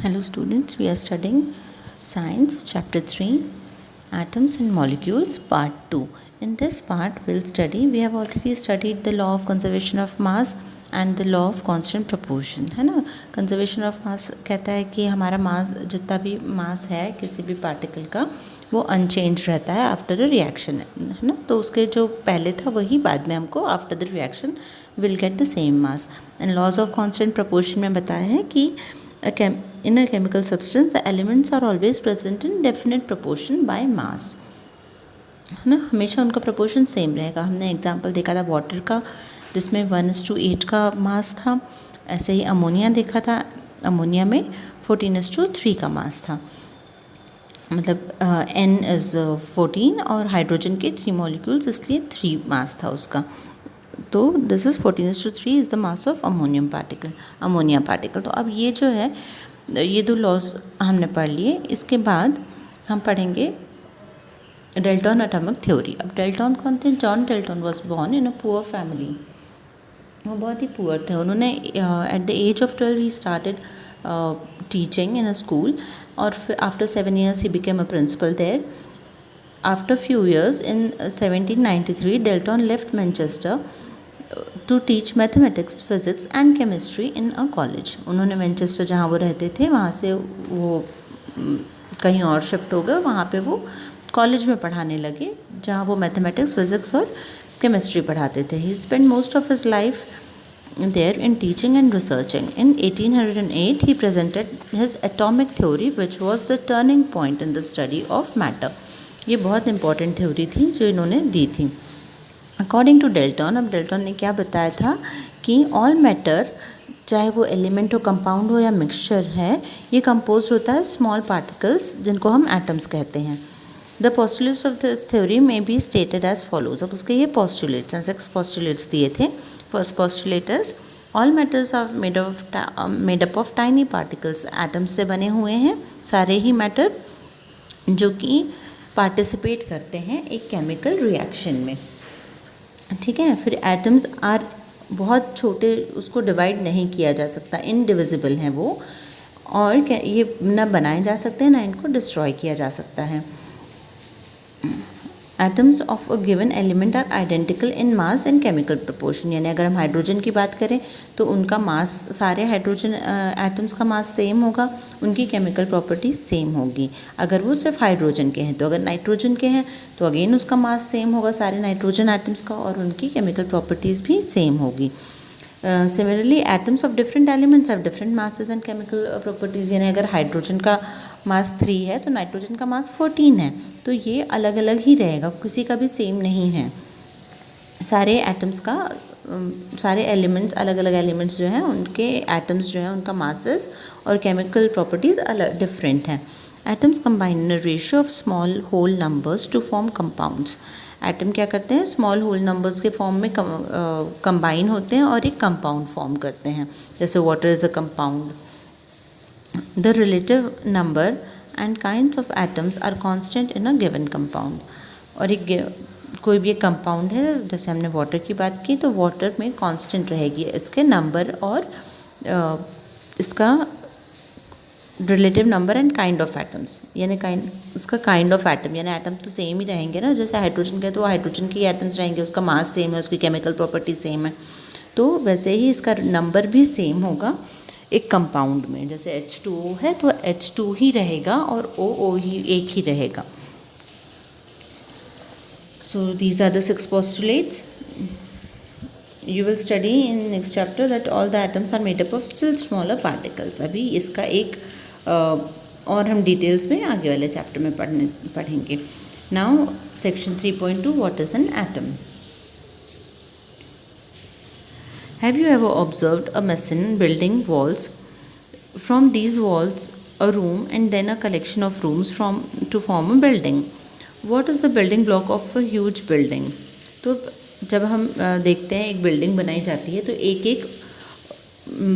Hello students, we are studying Science Chapter 3 Atoms and Molecules Part 2. In this part we have already studied the law of conservation of mass and the law of constant proportion, है ना. Conservation of mass कहता है कि हमारा मास, जितना भी मास है किसी भी पार्टिकल का, वो अनचेंज रहता है आफ्टर अ रिएक्शन, है ना. तो उसके जो पहले था वही बाद में हमको after the reaction will get the same mass. And laws of constant proportion में बताया है कि in a chemical substance the elements are always present in definite proportion by mass, है ना. हमेशा उनका प्रोपोर्शन सेम रहेगा. हमने एग्जांपल देखा था वाटर का, जिसमें 1:8 का मास था. ऐसे ही अमोनिया देखा था, अमोनिया में 14:3 का मास था. मतलब N इज़ 14 और हाइड्रोजन के 3 मॉलिक्यूल्स, इसलिए 3 मास था उसका. तो this is 14:3 is the mass of ammonium particle, ammonia particle. तो अब ये जो है, ये दो लॉज हमने पढ़ लिए. इसके बाद हम पढ़ेंगे डेल्टन एटॉमिक थ्योरी. अब डेल्टन कौन थे? John Dalton was born in a poor family. वो बहुत ही पुअर थे. उन्होंने एट द एज ऑफ 12 ही started teaching in a school, और फिर आफ्टर 7 years ही became a principal there. After few years, in 1793, Dalton left Manchester to teach mathematics, physics and chemistry in a college. उन्होंने Manchester, जहाँ वो रहते थे, वहाँ से वो कहीं और शिफ्ट हो गए. वहाँ पे वो कॉलेज में पढ़ाने लगे, जहाँ वो मैथमेटिक्स, फिज़िक्स और केमिस्ट्री पढ़ाते थे. He spent most of his life there in teaching and researching. In 1808, he presented his atomic theory, which was the turning point in the study of matter. ये बहुत इंपॉर्टेंट थ्योरी थी जो इन्होंने दी थी. According to Dalton, अब Dalton ने क्या बताया था कि ऑल मैटर, चाहे वो एलिमेंट हो, कंपाउंड हो या मिक्सचर है, ये कंपोज होता है स्मॉल पार्टिकल्स, जिनको हम एटम्स कहते हैं. The postulates of this theory may be stated as follows. अब उसके ये पोस्टुलेट्स हैं, 6 पोस्टुलेट्स दिए थे. First postulators, all matters are made up of tiny particles. Atoms से बने हुए हैं सारे ही मैटर, जो कि पार्टिसिपेट करते हैं एक केमिकल रिएक्शन में. ठीक है. फिर एटम्स आर बहुत छोटे, उसको डिवाइड नहीं किया जा सकता, इनडिविजिबल हैं वो, और ये ना बनाए जा सकते हैं ना इनको डिस्ट्रॉय किया जा सकता है. Atoms of a given element are identical in mass and chemical proportion. यानी अगर हम हाइड्रोजन की बात करें तो उनका मास, सारे हाइड्रोजन एटम्स का मास सेम होगा, उनकी केमिकल प्रॉपर्टीज सेम होगी. अगर वो सिर्फ हाइड्रोजन के हैं, तो अगर नाइट्रोजन के हैं तो अगेन उसका मास सेम होगा सारे नाइट्रोजन एटम्स का, और उनकी केमिकल प्रॉपर्टीज़ भी सेम होगी. Similarly atoms of different elements have different masses and chemical properties. यानी अगर हाइड्रोजन का मास 3 है तो नाइट्रोजन का मास 14 है, तो ये अलग अलग ही रहेगा, किसी का भी सेम नहीं है. सारे एटम्स का, सारे एलिमेंट्स, अलग अलग एलिमेंट्स जो हैं उनके एटम्स जो हैं उनका मासेस और केमिकल प्रॉपर्टीज़ अलग डिफरेंट हैं. Atoms combine in a ratio of small whole numbers to form compounds. Atom क्या करते हैं? स्मॉल होल नंबर्स के फॉर्म में कंबाइन होते हैं और एक कंपाउंड फॉर्म करते हैं. जैसे water is a compound. The relative number and kinds of atoms are constant in a given compound. और एक कोई भी एक कंपाउंड है, जैसे हमने वाटर की बात की, तो वाटर में कांस्टेंट रहेगी इसके नंबर और इसका relative number and kind of atoms. यानी उसका काइंड ऑफ एटम, यानी एटम तो सेम ही रहेंगे ना. जैसे हाइड्रोजन के तो हाइड्रोजन के एटम्स रहेंगे, उसका मास सेम है, उसकी केमिकल प्रॉपर्टी सेम है, तो वैसे ही इसका नंबर भी सेम होगा एक कंपाउंड में. जैसे H2O है तो H2 ही रहेगा और OO ही एक ही रहेगा. So these are the 6 postulates. You will study in next chapter that all the atoms are made up of still smaller particles. अभी इसका एक और हम डिटेल्स में आगे वाले चैप्टर में पढ़ेंगे. Now section 3.2, what is an atom? Have you ever observed a mason building walls? From these walls, a room and then a collection of rooms to form a building. What is the building block of a huge building? तो जब हम देखते हैं एक building बनाई जाती है तो एक एक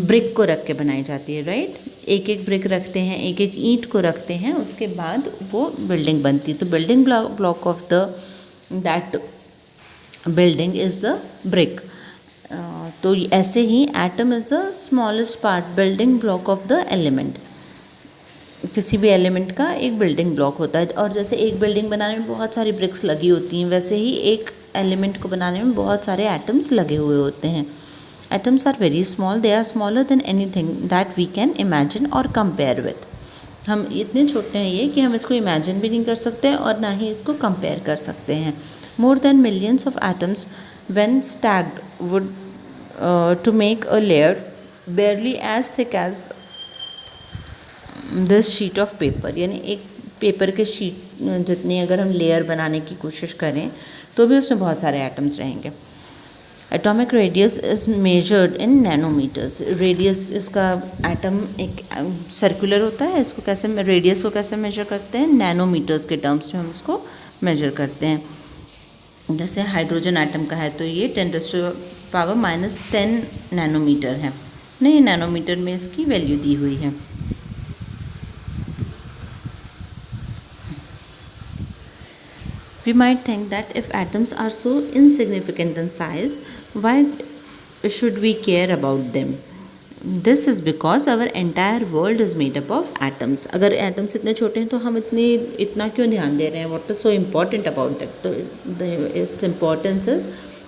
ब्रिक को रख के बनाई जाती है, राइट. एक एक ब्रिक रखते हैं, एक एक ईंट को रखते हैं, उसके बाद वो बिल्डिंग बनती है. तो building block of that building is the brick. तो ऐसे ही atom is the smallest part, building block of the element. किसी भी एलिमेंट का एक बिल्डिंग ब्लॉक होता है। और जैसे एक बिल्डिंग बनाने में बहुत सारी ब्रिक्स लगी होती हैं, वैसे ही एक एलिमेंट को बनाने में बहुत सारे एटम्स लगे हुए होते हैं। Atoms are very small, they are smaller than anything that we can imagine और कंपेयर विथ। हम इतने छोटे हैं ये कि हम इसको इमेजिन भी नहीं कर सकते और ना ही इसको कंपेयर कर सकते हैं। More than millions of atoms when stacked would to make a layer barely as thick as this sheet of paper, यानी एक पेपर के शीट जितनी अगर हम लेयर बनाने की कोशिश करें तो भी उसमें बहुत सारे एटम्स रहेंगे। Atomic radius is measured in nanometres. Radius, इसका एटम एक सर्कुलर होता है, इसको कैसे, रेडियस को कैसे मेजर करते हैं, नैनोमीटर्स के टर्म्स में हम इसको मेजर करते हैं। जैसे हाइड्रोजन एटम का है तो ये 10⁻⁻10 नैनोमीटर है, नहीं नैनोमीटर में इसकी वैल्यू दी हुई है। We might think that if atoms are so insignificant in size, why should we care about them? This is because our entire world is made up of atoms. अगर atoms इतने छोटे हैं तो हम इतना क्यों ध्यान दे रहे हैं? What is so important about that? तो its importance is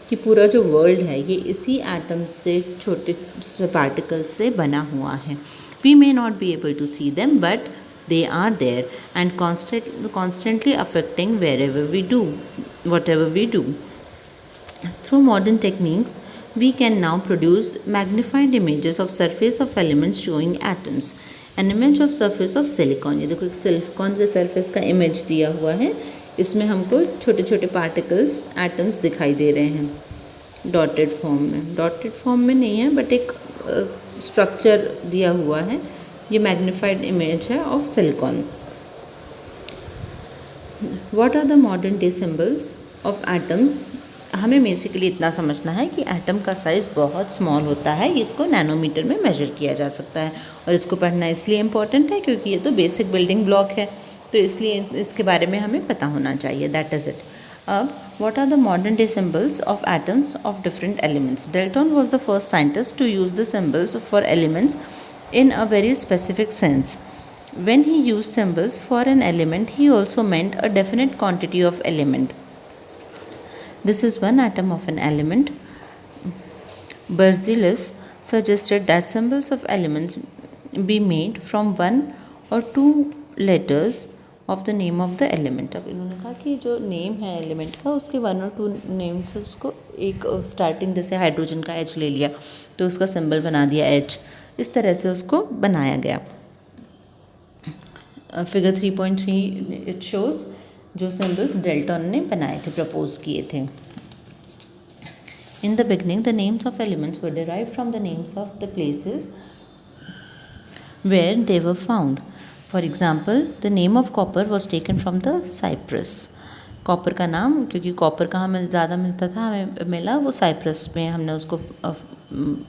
कि पूरा जो वर्ल्ड है ये इसी एटम्स से, छोटे पार्टिकल्स से बना हुआ है। We may not be able to see them, but they are there and constantly affecting whatever we do. Through modern techniques, we can now produce magnified images of surface of elements showing atoms. An image of surface of silicon, ये देखो एक silicon के surface का image दिया हुआ है, इसमें हमको छोटे छोटे पार्टिकल्स, एटम्स दिखाई दे रहे हैं डॉटेड फॉर्म में नहीं है, बट एक स्ट्रक्चर दिया हुआ है। ये मैग्नीफाइड इमेज है of silicon. What are the modern day symbols of atoms? हमें बेसिकली इतना समझना है कि एटम का साइज़ बहुत स्मॉल होता है, इसको नैनोमीटर में मेजर किया जा सकता है। और इसको पढ़ना इसलिए इम्पॉर्टेंट है क्योंकि ये तो बेसिक बिल्डिंग ब्लॉक है, तो इसलिए इसके बारे में हमें पता होना चाहिए। That is it. अब what are the modern day symbols of atoms of different elements? Dalton was the first scientist to use the symbols for elements in a very specific sense. When he used symbols for an element, he also meant a definite quantity of element. This is one atom of an element. Berzelius suggested that symbols of elements be made from one or two letters of the name of the element. अब इन्होंने कहा कि जो name है element का उसके 1 और 2 name से उसको एक स्टार्टिंग, जैसे हाइड्रोजन का H ले लिया तो उसका सिंबल बना दिया H, इस तरह से उसको बनाया गया। फिगर 3.3 इट शोज जो सिंबल्स डेल्टन ने बनाए थे, प्रपोज किए थे। In the beginning, the names of elements were derived from the names of the places where they were found. For example, the name of copper was taken from the Cyprus. Copper का नाम, क्योंकि copper कहाँ में ज़्यादा मिलता था, हमें मिला वो साइप्रस में, हमने उसको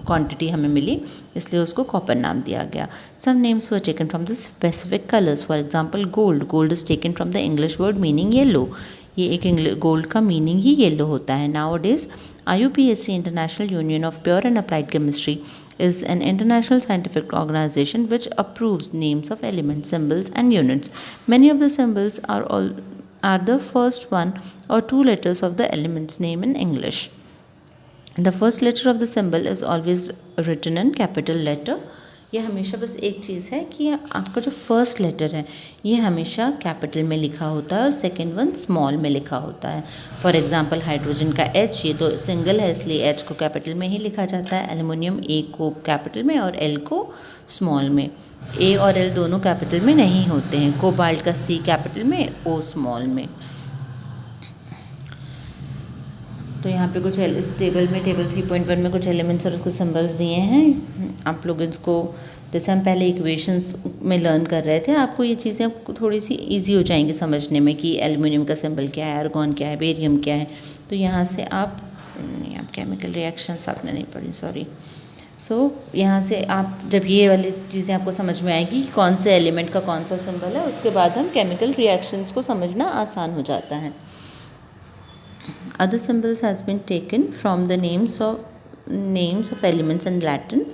क्वांटिटी हमें मिली, इसलिए उसको कॉपर नाम दिया गया। Some names were taken from the specific colours. For example gold is taken from the English word meaning yellow. ये एक गोल्ड का मीनिंग ही येलो होता है। Nowadays IUPAC, International Union of Pure and Applied Chemistry, is an international scientific organization which approves names of elements, symbols and units. Many of the symbols are the first one or two letters of the element's name in English. The first letter of the symbol is always written in capital letter. ये हमेशा बस एक चीज़ है कि आपका जो first letter है ये हमेशा कैपिटल में लिखा होता है और सेकंड वन स्मॉल में लिखा होता है। फॉर एग्जांपल हाइड्रोजन का H, ये तो सिंगल है इसलिए H को कैपिटल में ही लिखा जाता है। एल्युमिनियम A को कैपिटल में और L को स्मॉल में। A और L दोनों कैपिटल में नहीं होते हैं। कोबाल्ट का C कैपिटल में, O स्मॉल में। तो यहाँ पे कुछ इस टेबल 3.1 में कुछ एलिमेंट्स और उसके सिंबल्स दिए हैं। आप लोग इसको, जैसे हम पहले इक्वेशंस में लर्न कर रहे थे, आपको ये चीज़ें थोड़ी सी इजी हो जाएंगी समझने में कि एल्युमिनियम का सिंबल क्या है, आर्गॉन क्या है, बेरियम क्या है। तो यहाँ से आप केमिकल रिएक्शंस आपने नहीं पढ़ी, सॉरी। यहाँ से आप जब ये वाली चीज़ें आपको समझ में आएगी कि कौन से एलिमेंट का कौन सा सिंबल है, उसके बाद हम केमिकल रिएक्शंस को समझना आसान हो जाता है। Other symbols has been taken from the names of elements in Latin.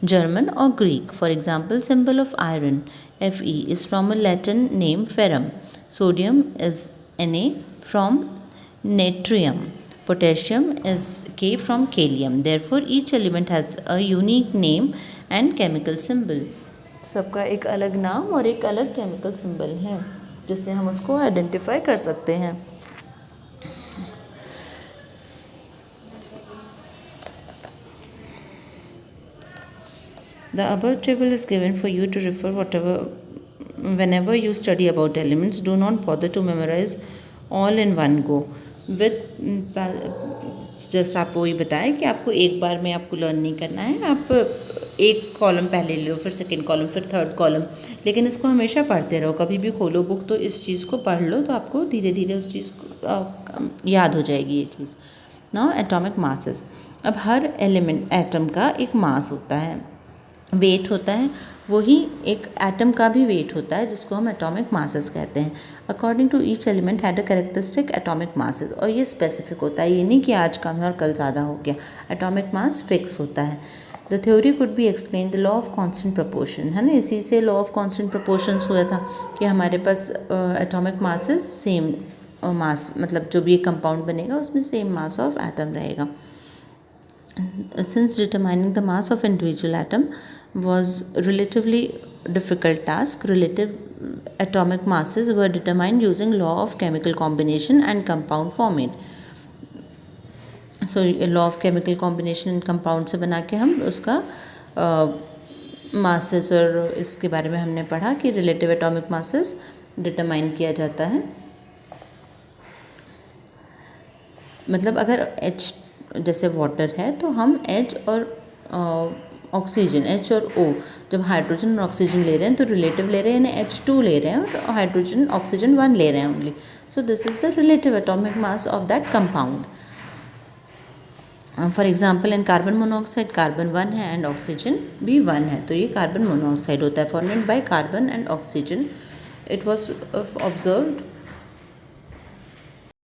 German or Greek. For example, symbol of iron Fe is from a Latin name ferrum. Sodium is Na from natrium. Potassium is K from kalium. Therefore, each element has a unique name and chemical symbol. सबका एक अलग नाम और एक अलग chemical symbol है जिससे हम उसको आइडेंटिफाई कर सकते हैं. The above table is given for you to refer whenever you study about elements. Do not bother to memorize all in one go. Just आपको वही बताया कि आपको एक बार में आपको लर्न नहीं करना है. आप एक कॉलम पहले लो, फिर सेकंड कॉलम, फिर थर्ड कॉलम, लेकिन इसको हमेशा पढ़ते रहो. कभी भी खोलो बुक तो इस चीज़ को पढ़ लो, तो आपको धीरे धीरे उस चीज़ को याद हो जाएगी ये चीज़. Now atomic masses. अब हर एलिमेंट एटम का एक मास होता है, वेट होता है. वही एक एटम का भी वेट होता है जिसको हम एटॉमिक मासेस कहते हैं. According to each element had a characteristic atomic masses. और ये स्पेसिफिक होता है, ये नहीं कि आज कम है और कल ज़्यादा हो गया. एटॉमिक मास फिक्स होता है. The theory could be explain the law of constant proportion, है ना. इसी से लॉ ऑफ कांस्टेंट प्रोपोर्शंस हुआ था कि हमारे पास एटॉमिक मासेस सेम मास, मतलब जो भी एक कंपाउंड बनेगा उसमें सेम मास ऑफ एटम रहेगा. Since determining the mass of individual atom was relatively difficult task, relative atomic masses were determined using law of chemical combination and compound forming. So law of chemical combination and compound से बना के हम उसका masses, और इसके बारे में हमने पढ़ा कि relative atomic masses determine किया जाता है. मतलब अगर H जैसे वाटर है तो हम H और ऑक्सीजन, H और O, जब हाइड्रोजन और ऑक्सीजन ले रहे हैं तो रिलेटिव ले रहे हैं, यानी H2 ले रहे हैं और हाइड्रोजन ऑक्सीजन 1 ले रहे हैं only. So this is the relative atomic mass of that compound. For example in carbon monoxide carbon 1 है एंड ऑक्सीजन भी 1 है, तो ये कार्बन मोनोऑक्साइड होता है, formed by carbon and oxygen. It was observed